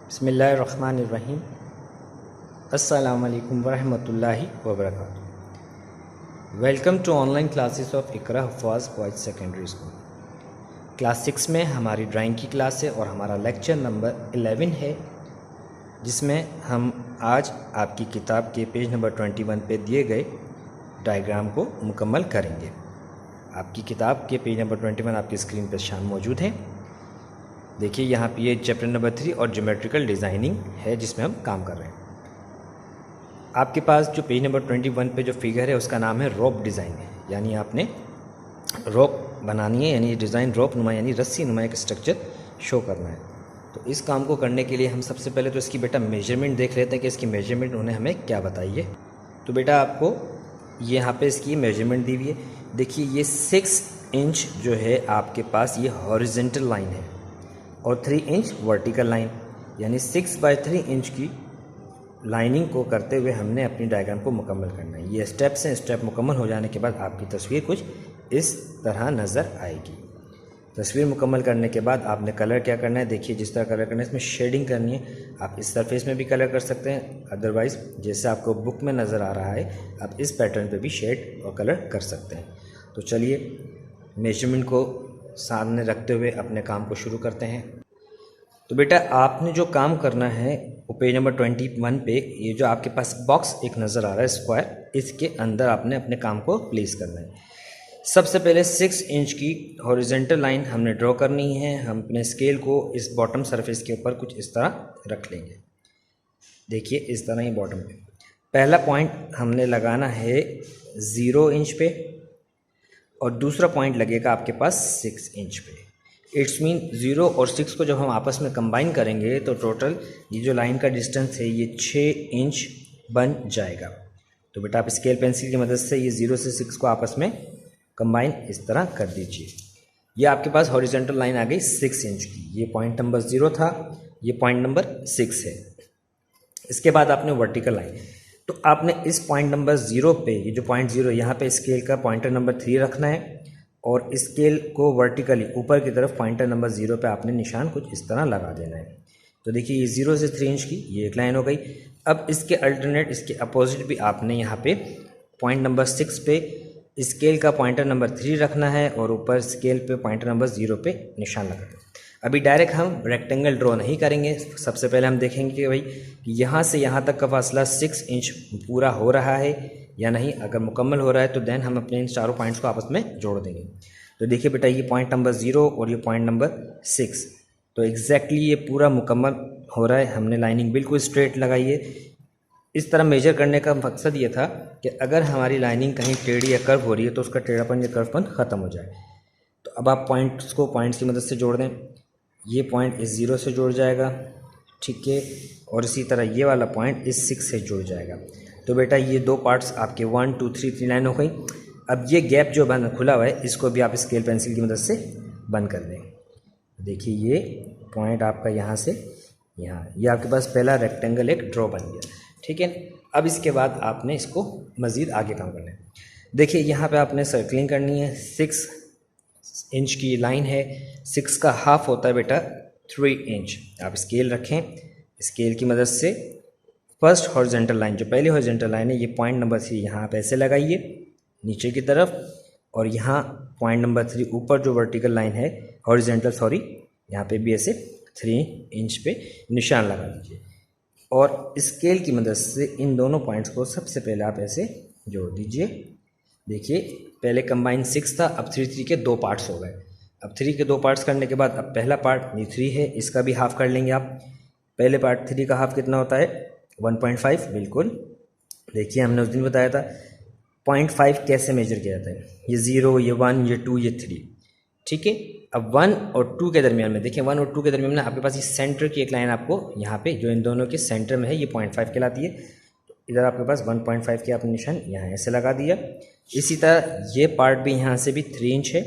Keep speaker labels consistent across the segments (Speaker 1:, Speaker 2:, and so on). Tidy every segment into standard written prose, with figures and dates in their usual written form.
Speaker 1: बिस्मिल्लाहिर्रहमानिर्रहीम। अस्सलामु अलैकुम वरहमतुल्लाहि वबरकातुहू। Welcome to online classes of Iqra Huffaz boys secondary school. Class 6 में हमारी ड्राइंग की क्लास है और हमारा लेक्चर नंबर 11 है, जिसमें हम आज आपकी किताब के पेज नंबर 21 पे दिए गए डायग्राम को मुकम्मल करेंगे। आपकी किताब के पेज नंबर 21 आपकी स्क्रीन पर शाम मौजूद है। देखिए यहाँ पे ये चैप्टर नंबर 3 और ज्योमेट्रिकल डिज़ाइनिंग है, जिसमें हम काम कर रहे हैं। आपके पास जो पेज नंबर 21 पे जो फिगर है उसका नाम है रोप डिज़ाइन है, यानी आपने रोप बनानी है, यानी डिज़ाइन रोप नुमा यानी रस्सी नुमा एक स्ट्रक्चर शो करना है। तो इस काम को करने के लिए हम सबसे पहले तो इसकी बेटा मेजरमेंट देख लेते हैं कि इसकी मेजरमेंट उन्होंने हमें क्या बताई है। तो बेटा आपको यहाँ पे इसकी मेजरमेंट दी हुई है। देखिए ये 6 इंच जो है आपके पास ये हॉरिजेंटल लाइन है और 3 इंच वर्टिकल लाइन, यानी 6/3 इंच की लाइनिंग को करते हुए हमने अपनी डायग्राम को मुकम्मल करना है। ये स्टेप्स हैं। स्टेप मुकम्मल हो जाने के बाद आपकी तस्वीर कुछ इस तरह नज़र आएगी। तस्वीर मुकम्मल करने के बाद आपने कलर क्या करना है, देखिए जिस तरह कलर करना है इसमें शेडिंग करनी है। आप इस सरफेस में भी कलर कर सकते हैं, अदरवाइज़ जैसे आपको बुक में नज़र आ रहा है आप इस पैटर्न पे भी शेड और कलर कर सकते हैं। तो चलिए मेजरमेंट को सामने रखते हुए अपने काम को शुरू करते हैं। तो बेटा आपने जो काम करना है वो पेज नंबर 21 पे ये जो आपके पास बॉक्स एक नज़र आ रहा है स्क्वायर, इसके अंदर आपने अपने काम को प्लेस करना है। सबसे पहले 6 इंच की हॉरिजेंटल लाइन हमने ड्रॉ करनी है। हम अपने स्केल को इस बॉटम सरफेस के ऊपर कुछ इस तरह रख लेंगे। देखिए इस तरह ही बॉटम पे पहला पॉइंट हमने लगाना है 0 इंच पे और दूसरा पॉइंट लगेगा आपके पास 6 इंच पे। इट्स मीन 0 और 6 को जब हम आपस में कंबाइन करेंगे तो टोटल ये जो लाइन का डिस्टेंस है ये 6 इंच बन जाएगा। तो बेटा आप स्केल पेंसिल की मदद से ये 0 से 6 को आपस में कंबाइन इस तरह कर दीजिए। ये आपके पास हॉरिजॉन्टल लाइन आ गई 6 इंच की। ये पॉइंट नंबर 0 था, ये पॉइंट नंबर 6 है। इसके बाद आपने वर्टिकल लाइन, तो आपने इस पॉइंट नंबर 0 पे, ये जो पॉइंट 0 यहाँ पे स्केल का पॉइंटर नंबर 3 रखना है और स्केल को वर्टिकली ऊपर की तरफ पॉइंटर नंबर 0 पे आपने निशान कुछ इस तरह लगा देना है। तो देखिए ये 0 से 3 इंच की ये एक लाइन हो गई। अब इसके अल्टरनेट, इसके अपोजिट भी आपने यहाँ पे पॉइंट नंबर 6 पे स्केल का पॉइंटर नंबर 3 रखना है और ऊपर स्केल पे पॉइंटर नंबर 0 पे निशान लगाना है। अभी डायरेक्ट हम रेक्टेंगल ड्रॉ नहीं करेंगे। सबसे पहले हम देखेंगे कि भाई यहाँ से यहाँ तक का फासला 6 इंच पूरा हो रहा है या नहीं। अगर मुकम्मल हो रहा है तो देन हम अपने इन चारों पॉइंट्स को आपस में जोड़ देंगे। तो देखिए बेटा ये पॉइंट नंबर 0 और ये पॉइंट नंबर 6, तो एग्जैक्टली ये पूरा मुकम्मल हो रहा है। हमने लाइनिंग बिल्कुल स्ट्रेट लगाई है। इस तरह मेजर करने का मकसद ये था कि अगर हमारी लाइनिंग कहीं टेढ़ी या कर्व हो रही है तो उसका टेढ़ापन या कर्वपन ख़त्म हो जाए। तो अब आप पॉइंट्स को पॉइंट्स की मदद से जोड़ दें। ये पॉइंट इस 0 से जुड़ जाएगा, ठीक है, और इसी तरह ये वाला पॉइंट इस 6 से जुड़ जाएगा। तो बेटा ये दो पार्ट्स आपके 1 2 3 3 लाइन हो गई। अब ये गैप जो बंद खुला हुआ है इसको भी आप स्केल पेंसिल की मदद से बंद कर दें। देखिए ये पॉइंट आपका यहाँ से यहाँ, ये आपके पास पहला रेक्टेंगल एक ड्रॉ बन गया, ठीक है। अब इसके बाद आपने इसको मज़ीद आगे काम करना है। देखिए यहाँ पे आपने सर्कलिंग करनी है। 6 इंच की लाइन है, 6 का हाफ होता है बेटा 3 इंच। आप स्केल रखें, स्केल की मदद से फर्स्ट हॉरिजॉन्टल लाइन, जो पहली हॉरिजॉन्टल लाइन है, ये पॉइंट नंबर 3 यहाँ आप ऐसे लगाइए नीचे की तरफ, और यहाँ पॉइंट नंबर 3 ऊपर जो वर्टिकल लाइन है हॉरिजॉन्टल, सॉरी, यहाँ पे भी ऐसे 3 इंच पे निशान लगा दीजिए और स्केल की मदद से इन दोनों पॉइंट्स को सबसे पहले आप ऐसे जोड़ दीजिए। देखिए पहले कंबाइन 6 था, अब 3 3 के 2 पार्ट्स हो गए। अब 3 के 2 पार्ट्स करने के बाद अब पहला पार्ट ये 3 है, इसका भी हाफ कर लेंगे आप। पहले पार्ट 3 का हाफ कितना होता है 1.5, बिल्कुल। देखिए हमने उस दिन बताया था 0.5 कैसे मेजर किया जाता है। ये 0, ये 1, ये 2, ये 3, ठीक है। अब 1 और 2 के दरमियान में देखिए 1 और 2 के दरमियान में आपके पास ये सेंटर की एक लाइन आपको यहाँ पे जो इन दोनों के सेंटर में है ये 0.5 कहलाती है। तो इधर आपके पास 1.5 के आपने निशान यहाँ ऐसे लगा दिया। इसी तरह ये पार्ट भी यहाँ से भी 3 इंच है,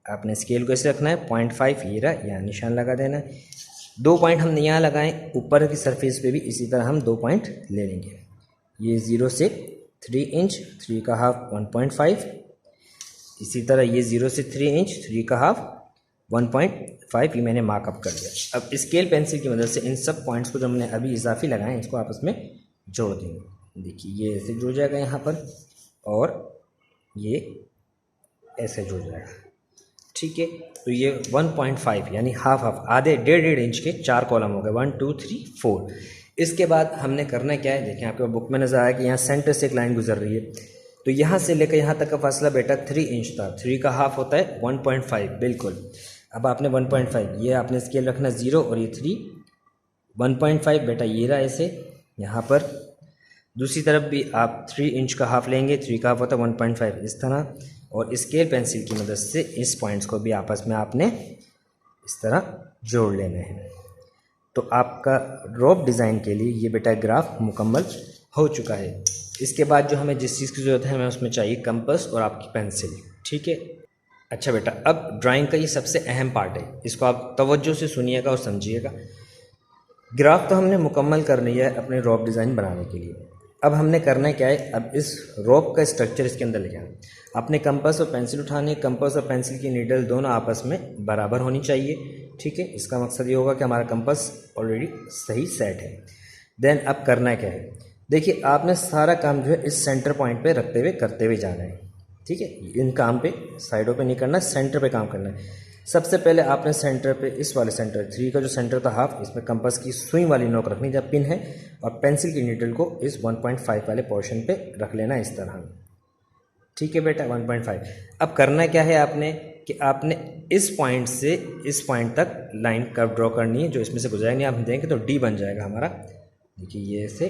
Speaker 1: आपने स्केल को ऐसे रखना है 0.5, ये रहा, यहाँ निशान लगा देना है। 2 पॉइंट हमने यहाँ लगाएं, ऊपर की सरफेस पे भी इसी तरह हम 2 पॉइंट ले लेंगे। ये 0 से 3 इंच, 3 का हाफ 1.5, इसी तरह ये 0 से 3 इंच, 3 का हाफ 1.5 ये मैंने मार्कअप कर दिया। अब स्केल पेंसिल की मदद से इन सब पॉइंट्स को जो हमने अभी इजाफी लगाए हैं इसको आपस में जोड़ देंगे। देखिए ये ऐसे जुड़ जाएगा यहाँ पर और ये ऐसे जुड़ जाएगा, ठीक है। तो ये 1.5 यानी हाफ आधे 1.5 इंच के 4 कॉलम हो गए, 1 2 3 4। इसके बाद हमने करना क्या है, देखें आपके बुक में नज़र आया कि यहाँ सेंटर से एक लाइन गुजर रही है, तो यहाँ से लेकर यहाँ तक का फासला बेटा 3 इंच था। 3 का हाफ होता है 1.5, बिल्कुल। अब आपने 1.5 ये आपने स्केल रखना 0 और ये 3, 1.5 बेटा ये रहा ऐसे। यहाँ पर दूसरी तरफ भी आप 3 इंच का हाफ लेंगे, 3 का हाफ होता है 1.5 इस तरह, और स्केल पेंसिल की मदद से इस पॉइंट्स को भी आपस में आपने इस तरह जोड़ लेने हैं। तो आपका ड्रॉप डिज़ाइन के लिए ये बेटा ग्राफ मुकम्मल हो चुका है। इसके बाद जो हमें जिस चीज़ की ज़रूरत है हमें उसमें चाहिए कंपास और आपकी पेंसिल, ठीक है। अच्छा बेटा, अब ड्राइंग का ये सबसे अहम पार्ट है, इसको आप तवज्जो से सुनिएगा और समझिएगा। ग्राफ तो हमने मुकम्मल कर लिया है अपने रॉप डिज़ाइन बनाने के लिए। अब हमने करना क्या है, अब इस रॉप का स्ट्रक्चर इसके अंदर लेके आना। अपने कंपास और पेंसिल उठाने, कंपास और पेंसिल की नीडल दोनों आपस में बराबर होनी चाहिए, ठीक है। इसका मकसद ये होगा कि हमारा कंपास ऑलरेडी सही सेट है। देन अब करना क्या है, देखिए आपने सारा काम जो है इस सेंटर पॉइंट पे रखते हुए करते हुए जाना है, ठीक है। इन काम पे साइडों पे नहीं करना, सेंटर पे काम करना है। सबसे पहले आपने सेंटर पे इस वाले सेंटर 3 का जो सेंटर था हाफ, इसमें कंपास की सुई वाली नोक रखनी जब पिन है, और पेंसिल की नीडल को इस 1.5 वाले पोर्शन पे रख लेना इस तरह, ठीक है बेटा 1.5। अब करना क्या है आपने कि आपने इस पॉइंट से इस पॉइंट तक लाइन कर्व ड्रॉ करनी है जो इसमें से गुजरेंगे। आप देंगे तो डी बन जाएगा हमारा। देखिए ये ऐसे,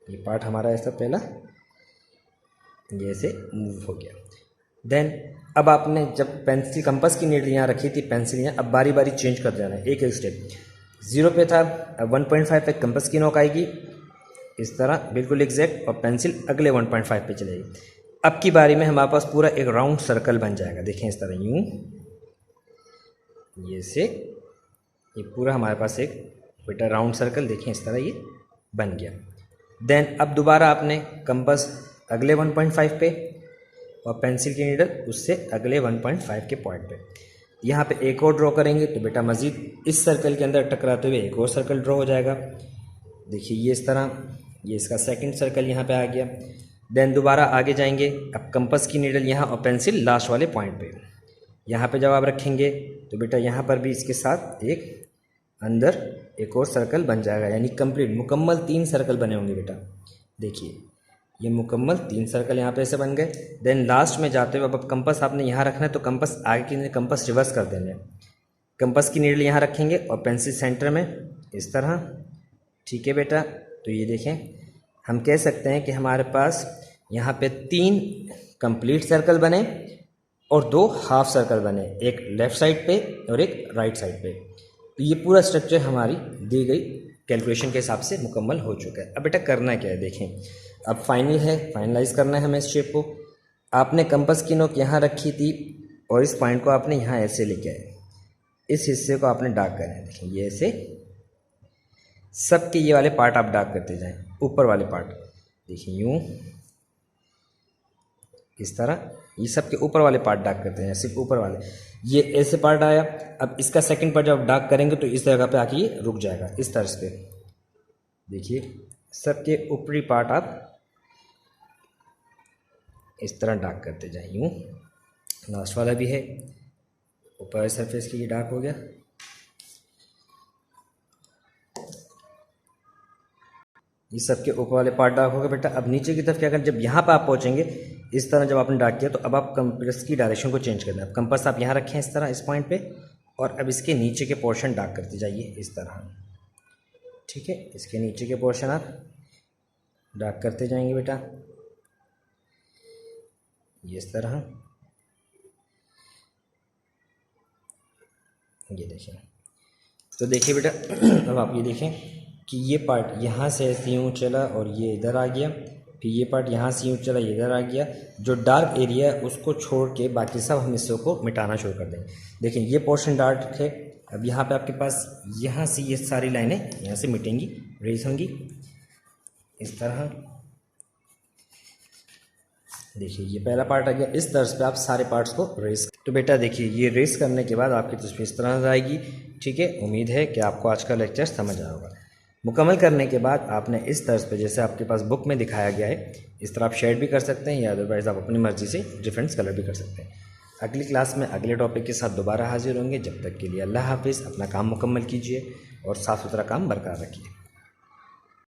Speaker 1: ये पार्ट हमारा ऐसा पहला ये ऐसे मूव हो गया। देन अब आपने जब पेंसिल कंपास की नीडल यहाँ रखी थी, पेंसिल यहाँ, अब बारी बारी चेंज कर जाना है एक एक स्टेप। 0 पे था, अब 1.5 पे कंपास की नोक आएगी इस तरह बिल्कुल एग्जैक्ट, और पेंसिल अगले 1.5 पे चलेगी। अब की बारी में हमारे पास पूरा एक राउंड सर्कल बन जाएगा। देखें इस तरह यूँ, ये से ये पूरा हमारे पास एक बेटा राउंड सर्कल देखें इस तरह ये बन गया। देन अब दोबारा आपने कंपास अगले 1.5 पे और पेंसिल की नीडल उससे अगले 1.5 के पॉइंट पे यहाँ पे एक और ड्रॉ करेंगे, तो बेटा मज़ीद इस सर्कल के अंदर टकराते हुए एक और सर्कल ड्रॉ हो जाएगा। देखिए ये इस तरह, ये इसका सेकंड सर्कल यहाँ पे आ गया। देन दोबारा आगे जाएंगे, अब कंपास की नीडल यहाँ और पेंसिल लास्ट वाले पॉइंट पे, यहाँ पे जब आप रखेंगे तो बेटा यहाँ पर भी इसके साथ एक अंदर एक और सर्कल बन जाएगा, यानी कंप्लीट मुकम्मल 3 सर्कल बने होंगे बेटा। देखिए ये मुकम्मल 3 सर्कल यहाँ पे ऐसे बन गए। देन लास्ट में जाते हुए अब कंपास आपने यहाँ रखना है, तो कंपास आगे की कंपास रिवर्स कर देंगे। कंपास की नीडल यहाँ रखेंगे और पेंसिल सेंटर में इस तरह, ठीक है बेटा। तो ये देखें हम कह सकते हैं कि हमारे पास यहाँ पे 3 कंप्लीट सर्कल बने और 2 हाफ सर्कल बने, एक लेफ़्ट साइड पे और एक राइट साइड पे। तो ये पूरा स्ट्रक्चर हमारी दी गई कैलकुलेशन के हिसाब से मुकम्मल हो चुका है। अब बेटा करना क्या है, देखें अब फाइनल है, फाइनलाइज करना है हमें इस शेप को। आपने कंपास की नोक यहाँ रखी थी और इस पॉइंट को आपने यहाँ ऐसे लेके आए, इस हिस्से को आपने डार्क करना है। देखिए ये ऐसे सबके ये वाले पार्ट आप डार्क करते जाएं, ऊपर वाले पार्ट देखिए यूँ इस तरह, ये सबके ऊपर वाले पार्ट डार्क करते हैं, सिर्फ ऊपर वाले। ये ऐसे पार्ट आया, अब इसका सेकंड पार्ट जब डार्क करेंगे तो इस जगह पे आके ये रुक जाएगा इस तर्ज पे। देखिए सबके ऊपरी पार्ट आप इस तरह डार्क करते जाएं यूँ। लास्ट वाला भी है, ऊपर सरफेस की ये डार्क हो गया। ये सबके ऊपर वाले पार्ट डार्क हो गए बेटा। अब नीचे की तरफ क्या करें, जब यहाँ पर आप पहुँचेंगे इस तरह, जब आपने डार्क किया तो अब आप कंपास की डायरेक्शन को चेंज करना है। कंपास आप यहाँ रखें इस तरह इस पॉइंट पे, और अब इसके नीचे के पोर्शन डार्क करते जाइए इस तरह, ठीक है। इसके नीचे के पोर्शन आप डार्क करते जाएंगे बेटा ये इस तरह। ये देखें, तो देखिए बेटा अब आप ये देखें कि ये पार्ट यहाँ से ऐसे यूँ चला और ये इधर आ गया, फिर ये पार्ट यहाँ से यूँ चला ये इधर आ गया। जो डार्क एरिया है उसको छोड़ के बाकी सब हम हिस्सों को मिटाना शुरू कर देंगे। देखिए ये पोर्शन डार्क है, अब यहाँ पे आपके पास यहाँ से ये सारी लाइनें यहाँ से मिटेंगी, रेज होंगी इस तरह। देखिए ये पहला पार्ट आ गया। इस तर्ज पे आप सारे पार्ट्स को रेस, तो बेटा देखिए ये रेस करने के बाद आपकी तस्वीर इस तरह आएगी। ठीक है, उम्मीद है कि आपको आज का लेक्चर समझ आया होगा। मुकम्मल करने के बाद आपने इस तर्ज पे, जैसे आपके पास बुक में दिखाया गया है, इस तरह आप शेड भी कर सकते हैं या अदरवाइज़ आप अपनी मर्ज़ी से डिफरेंट कलर भी कर सकते हैं। अगली क्लास में अगले टॉपिक के साथ दोबारा हाजिर होंगे। जब तक के लिए अल्लाह हाफिज़। अपना काम मुकम्मल कीजिए और साफ़ सुथरा काम बरकरार रखिए।